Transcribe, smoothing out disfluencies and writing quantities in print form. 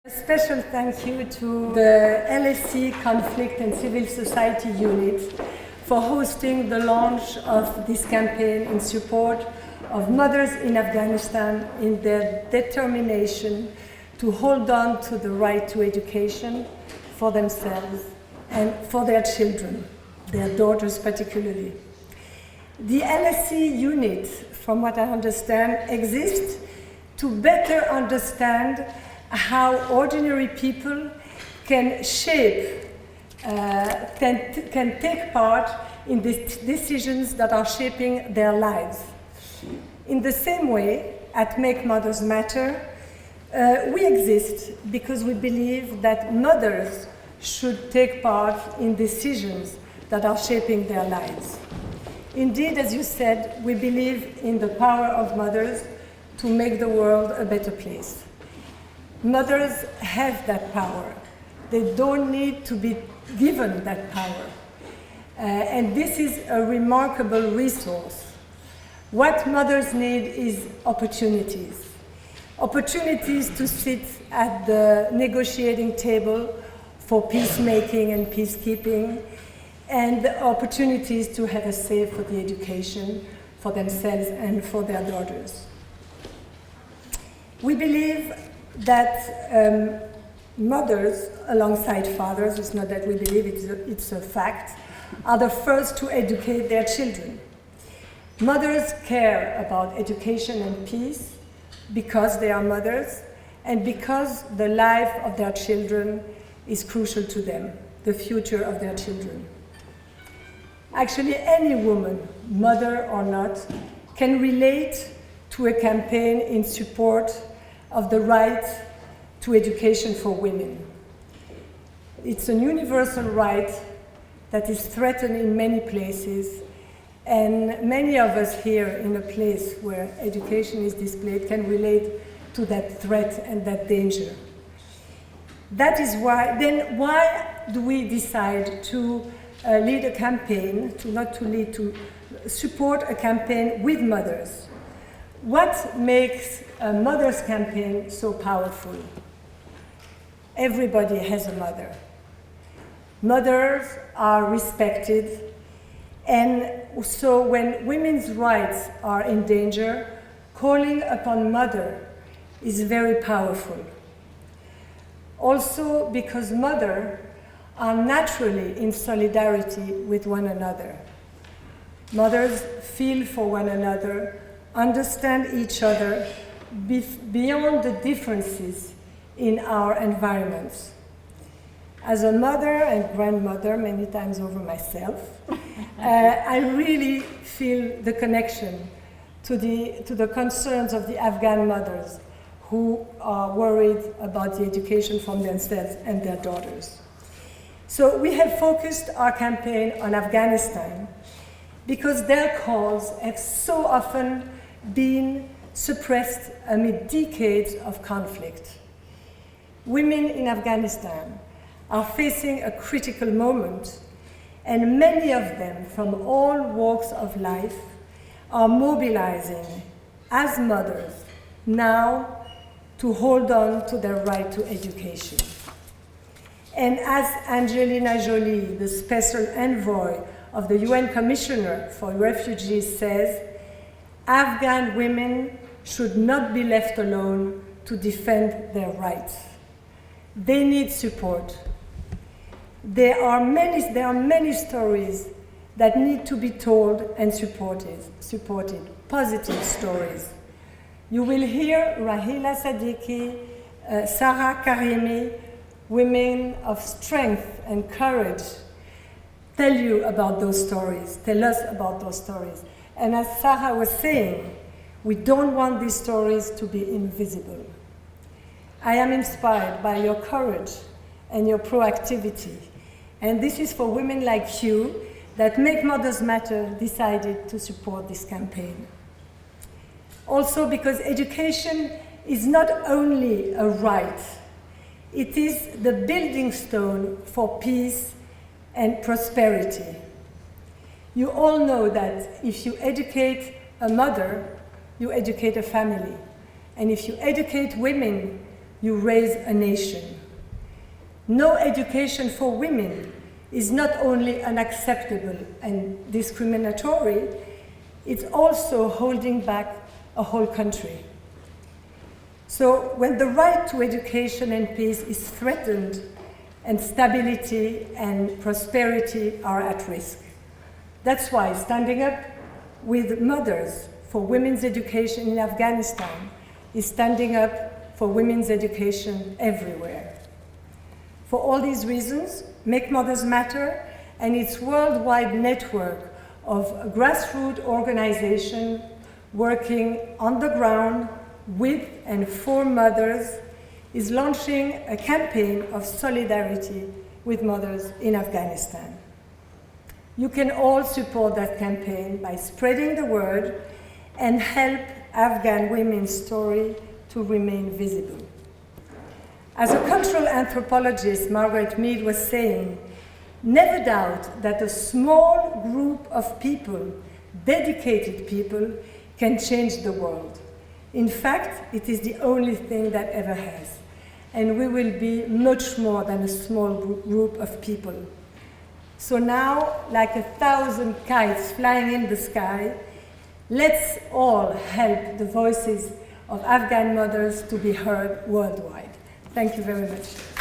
A special thank you to the LSE Conflict and Civil Society Unit for hosting the launch of this campaign in support of mothers in Afghanistan in their determination to hold on to the right to education for themselves and for their children, their daughters particularly. The LSE unit, from what I understand, exists to better understand how ordinary people can shape, can take part in the decisions that are shaping their lives. In the same way, at Make Mothers Matter, we exist because we believe that mothers should take part in decisions that are shaping their lives. Indeed, as you said, we believe in the power of mothers to make the world a better place. Mothers have that power. They don't need to be given that power. And this is a remarkable resource. What mothers need is opportunities. Opportunities to sit at the negotiating table for peacemaking and peacekeeping, and opportunities to have a say for the education for themselves and for their daughters. We believe that mothers, alongside fathers, it's not that we believe, it's a fact, are the first to educate their children. Mothers care about education and peace because they are mothers and because the life of their children is crucial to them, the future of their children. Actually, any woman, mother or not, can relate to a campaign in support of the right to education for women. It's a universal right that is threatened in many places, and many of us here in a place where education is displayed can relate to that threat and that danger. That is why, then why do we decide to lead a campaign, to support a campaign with mothers? What makes a mother's campaign so powerful? Everybody has a mother. Mothers are respected, and so when women's rights are in danger, calling upon mother is very powerful. Also because mothers are naturally in solidarity with one another. Mothers feel for one another, understand each other beyond the differences in our environments. As a mother and grandmother, many times over myself, I really feel the connection to the concerns of the Afghan mothers who are worried about the education from themselves and their daughters. So we have focused our campaign on Afghanistan because their cause have so often been suppressed amid decades of conflict. Women in Afghanistan are facing a critical moment, and many of them from all walks of life are mobilizing as mothers now to hold on to their right to education. And as Angelina Jolie, the special envoy of the UN Commissioner for Refugees, says, Afghan women should not be left alone to defend their rights. They need support. There are many stories that need to be told and supported, positive stories. You will hear Rahila Sadiqi, Sarah Karimi, women of strength and courage, tell you about those stories, tell us about those stories. And as Sarah was saying, we don't want these stories to be invisible. I am inspired by your courage and your proactivity. And this is for women like you that Make Mothers Matter decided to support this campaign. Also because education is not only a right, it is the building stone for peace and prosperity. You all know that if you educate a mother, you educate a family. And if you educate women, you raise a nation. No education for women is not only unacceptable and discriminatory, it's also holding back a whole country. So when the right to education and peace is threatened, and stability and prosperity are at risk. That's why standing up with mothers for women's education in Afghanistan is standing up for women's education everywhere. For all these reasons, Make Mothers Matter and its worldwide network of grassroots organizations working on the ground with and for mothers is launching a campaign of solidarity with mothers in Afghanistan. You can all support that campaign by spreading the word and help Afghan women's story to remain visible. As a cultural anthropologist, Margaret Mead was saying, never doubt that a small group of people, dedicated people, can change the world. In fact, it is the only thing that ever has. And we will be much more than a small group of people. So now, like 1,000 kites flying in the sky, let's all help the voices of Afghan mothers to be heard worldwide. Thank you very much.